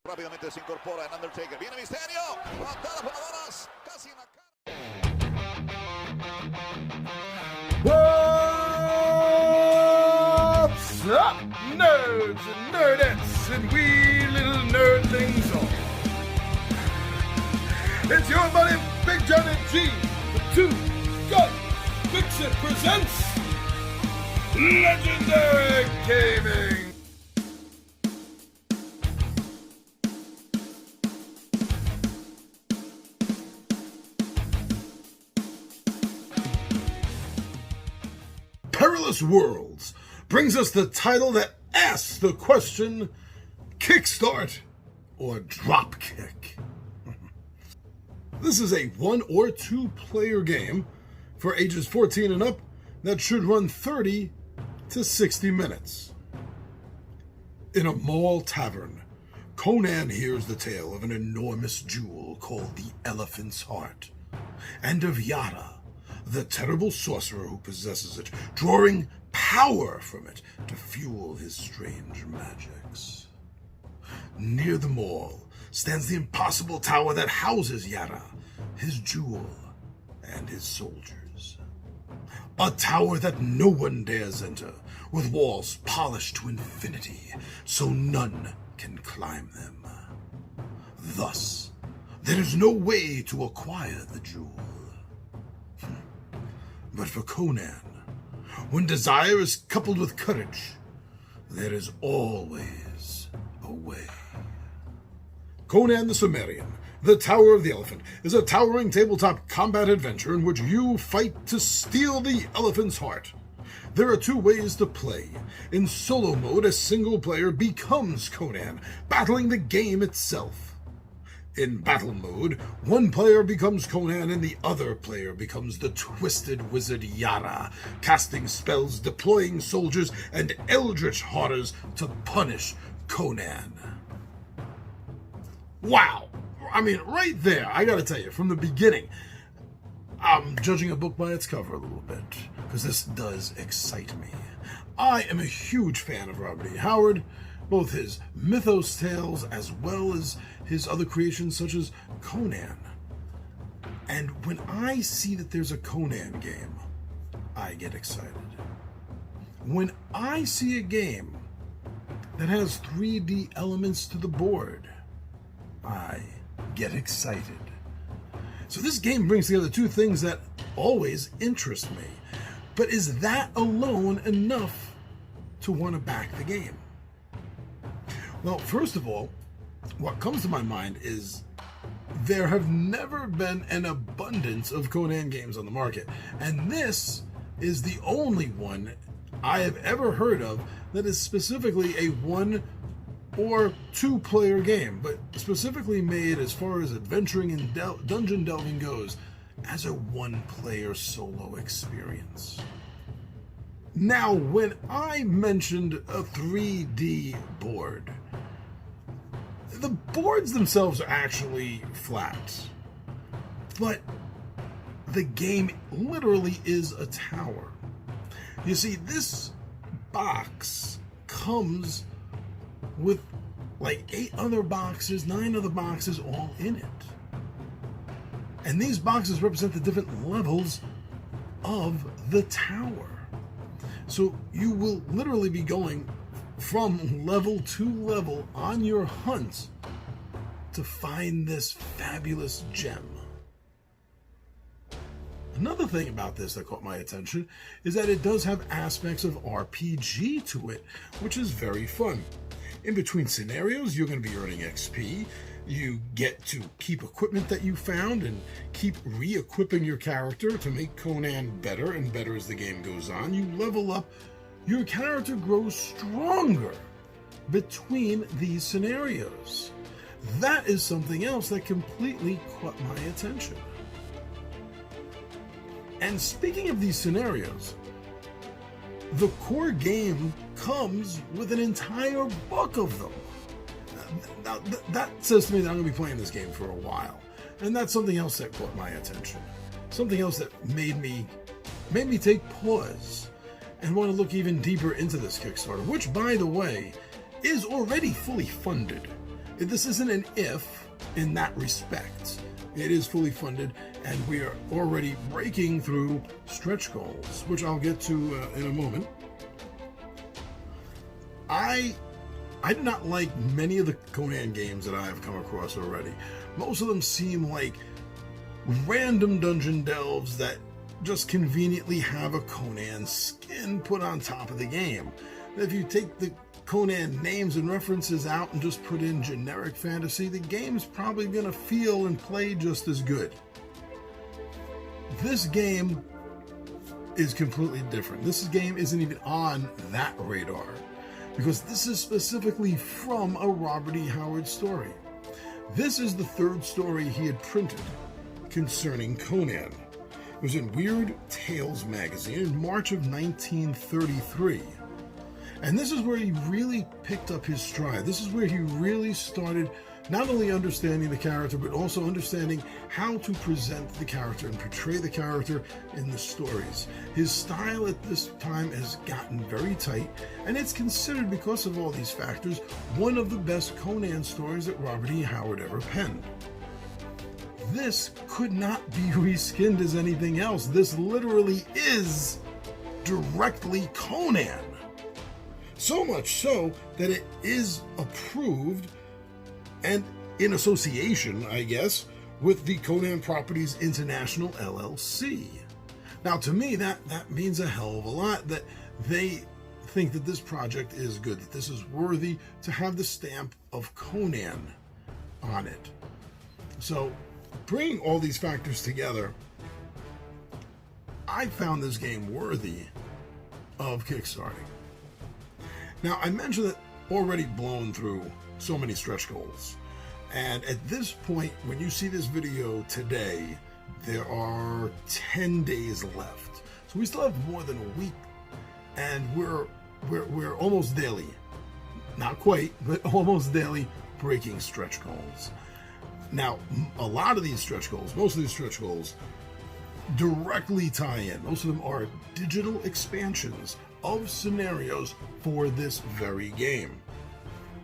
Rápidamente se incorpora en Undertaker. Viene Misterio. Patada por las manos. Casi en la cara. What's up, nerds and nerdettes and wee little nerdlings all? It's your buddy Big Johnny G, the Two Gun Pixie presents Legendary Gaming. Perilous Worlds brings us the title that asks the question, Kickstart or Dropkick? This is a 1 or 2 player game for ages 14 and up that should run 30 to 60 minutes. In a mall tavern, Conan hears the tale of an enormous jewel called the Elephant's Heart, and of Yara, the terrible sorcerer who possesses it, drawing power from it to fuel his strange magics. Near the mall stands the impossible tower that houses Yara, his jewel, and his soldiers. A tower that no one dares enter, with walls polished to infinity, so none can climb them. Thus, there is no way to acquire the jewel. But for Conan, when desire is coupled with courage, there is always a way. Conan the Cimmerian, the Tower of the Elephant, is a towering tabletop combat adventure in which you fight to steal the elephant's heart. There are 2 ways to play. In solo mode, a single player becomes Conan, battling the game itself. In battle mode, one player becomes Conan and the other player becomes the twisted wizard Yara, casting spells, deploying soldiers, and eldritch horrors to punish Conan. Wow! I mean, right there, I gotta tell you, from the beginning, I'm judging a book by its cover a little bit, because this does excite me. I am a huge fan of Robert E. Howard, both his mythos tales as well as his other creations such as Conan. And when I see that there's a Conan game, I get excited. When I see a game that has 3D elements to the board, I get excited. So this game brings together 2 things that always interest me. But is that alone enough to want to back the game? Well, first of all, what comes to my mind is there have never been an abundance of Conan games on the market, and this is the only one I have ever heard of that is specifically a 1 or 2 player game, but specifically made, as far as adventuring and dungeon delving goes, as a 1 player solo experience. Now, when I mentioned a 3D board, the boards themselves are actually flat, but the game literally is a tower. You see, this box comes with like 8 other boxes, 9 other boxes all in it. And these boxes represent the different levels of the tower. So you will literally be going from level to level on your hunt to find this fabulous gem. Another thing about this that caught my attention is that it does have aspects of RPG to it, which is very fun. In between scenarios, you're going to be earning XP. You get to keep equipment that you found and keep re-equipping your character to make Conan better and better as the game goes on. You level up, your character grows stronger between these scenarios. That is something else that completely caught my attention. And speaking of these scenarios, the core game comes with an entire book of them. Now, that says to me that I'm going to be playing this game for a while. And that's something else that caught my attention. Something else that made me take pause and want to look even deeper into this Kickstarter, which, by the way, is already fully funded. This isn't an if in that respect. It is fully funded, and we are already breaking through stretch goals, which I'll get to in a moment. I do not like many of the Conan games that I have come across already. Most of them seem like random dungeon delves that just conveniently have a Conan skin put on top of the game. If you take the Conan names and references out and just put in generic fantasy, the game's probably going to feel and play just as good. This game is completely different. This game isn't even on that radar, because this is specifically from a Robert E. Howard story. This is the third story he had printed concerning Conan. It was in Weird Tales magazine in March of 1933. And this is where he really picked up his stride. This is where he really started not only understanding the character, but also understanding how to present the character and portray the character in the stories. His style at this time has gotten very tight, and it's considered, because of all these factors, one of the best Conan stories that Robert E. Howard ever penned. This could not be reskinned as anything else. This literally is directly Conan. So much so that it is approved and in association, I guess, with the Conan Properties International LLC. Now, to me, that means a hell of a lot, that they think that this project is good, that this is worthy to have the stamp of Conan on it. So, bringing all these factors together, I found this game worthy of kickstarting. Now, I mentioned that already blown through so many stretch goals. And at this point, when you see this video today, there are 10 days left. So we still have more than a week, and we're almost daily. Not quite, but almost daily breaking stretch goals. Now, a lot of these stretch goals, most of these stretch goals, directly tie in. Most of them are digital expansions of scenarios for this very game.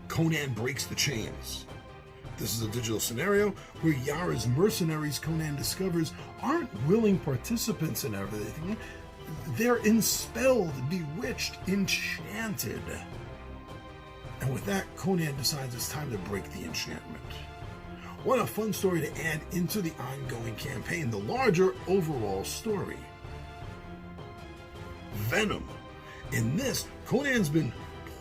Conan Breaks the Chains. This is a digital scenario where Yara's mercenaries Conan discovers aren't willing participants in everything. They're enspelled, bewitched, enchanted. And with that, Conan decides it's time to break the enchantment. What a fun story to add into the ongoing campaign, the larger overall story. Venom. In this, Conan's been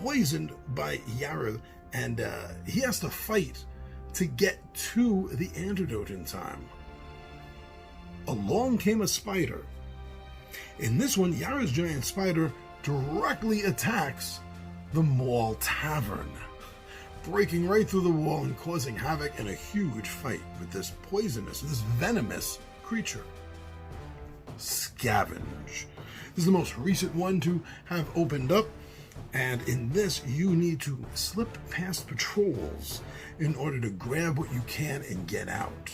poisoned by Yara, and he has to fight to get to the antidote in time. Along came a spider. In this one, Yara's giant spider directly attacks the Mall Tavern, breaking right through the wall and causing havoc in a huge fight with this venomous creature. Scavenge. This is the most recent one to have opened up, and in this you need to slip past patrols in order to grab what you can and get out.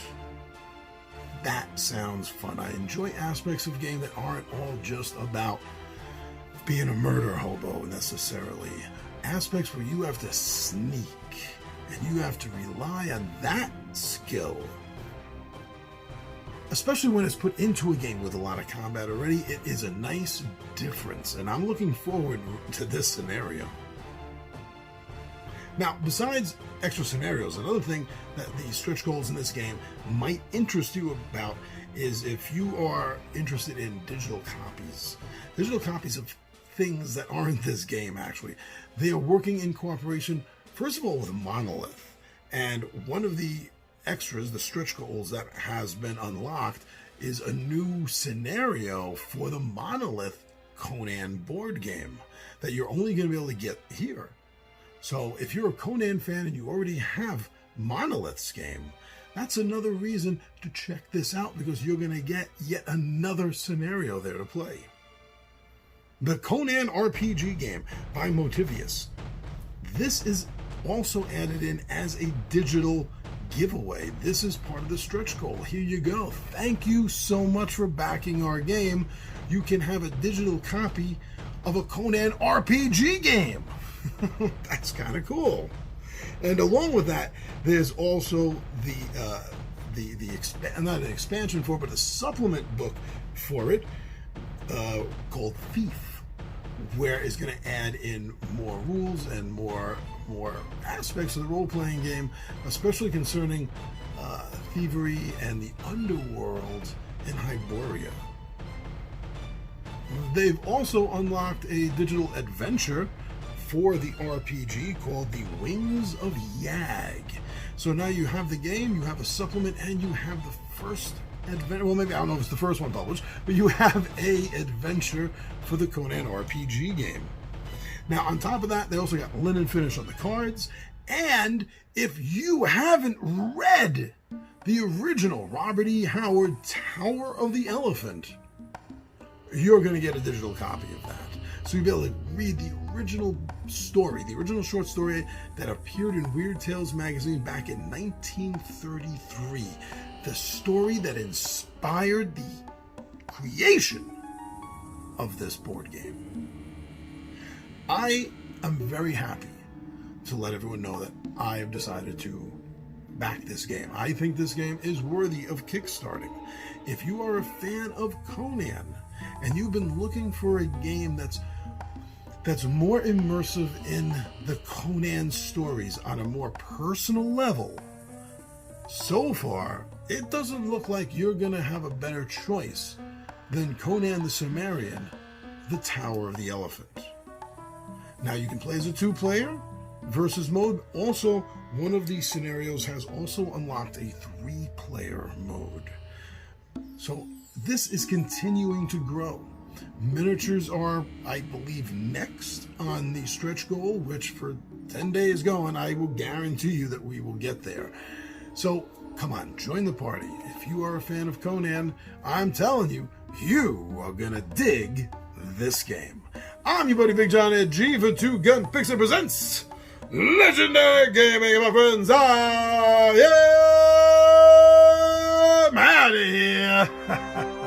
That sounds fun. I enjoy aspects of game that aren't all just about being a murder hobo necessarily. Aspects where you have to sneak and you have to rely on that skill. Especially when it's put into a game with a lot of combat already, it is a nice difference, and I'm looking forward to this scenario. Now, besides extra scenarios, another thing that the stretch goals in this game might interest you about is if you are interested in digital copies of things that aren't this game, actually. They are working in cooperation, first of all, with Monolith, and one of the extras, the stretch goals that has been unlocked, is a new scenario for the Monolith Conan board game that you're only going to be able to get here. So if you're a Conan fan and you already have Monolith's game, that's another reason to check this out, because you're going to get yet another scenario there to play. The Conan RPG game by Motivius. This is also added in as a digital giveaway. This is part of the stretch goal. Here you go. Thank you so much for backing our game. You can have a digital copy of a Conan RPG game. That's kind of cool. And along with that, there's also not an expansion for it, but a supplement book for it called Thief, where it's going to add in more rules and more aspects of the role-playing game, especially concerning thievery and the underworld in Hyboria. They've also unlocked a digital adventure for the RPG called The Wings of Yag. So now you have the game, you have a supplement, and you have the first adventure. Well, maybe I don't know if it's the first one published, but you have a adventure for the Conan RPG game. Now, on top of that, they also got linen finish on the cards. And if you haven't read the original Robert E. Howard Tower of the Elephant, you're going to get a digital copy of that. So you'll be able to read the original story, the original short story that appeared in Weird Tales magazine back in 1933. The story that inspired the creation of this board game. I am very happy to let everyone know that I have decided to back this game. I think this game is worthy of kickstarting. If you are a fan of Conan and you've been looking for a game that's more immersive in the Conan stories on a more personal level, so far, it doesn't look like you're going to have a better choice than Conan the Cimmerian, the Tower of the Elephant. Now, you can play as a 2-player versus mode. Also, one of these scenarios has also unlocked a 3-player mode. So this is continuing to grow. Miniatures are, I believe, next on the stretch goal, which for 10 days going, I will guarantee you that we will get there. So come on, join the party. If you are a fan of Conan, I'm telling you, you are gonna dig this game. I'm your buddy Big John at G for Two Gun Pixie presents Legendary Gaming, my friends. I am out of here.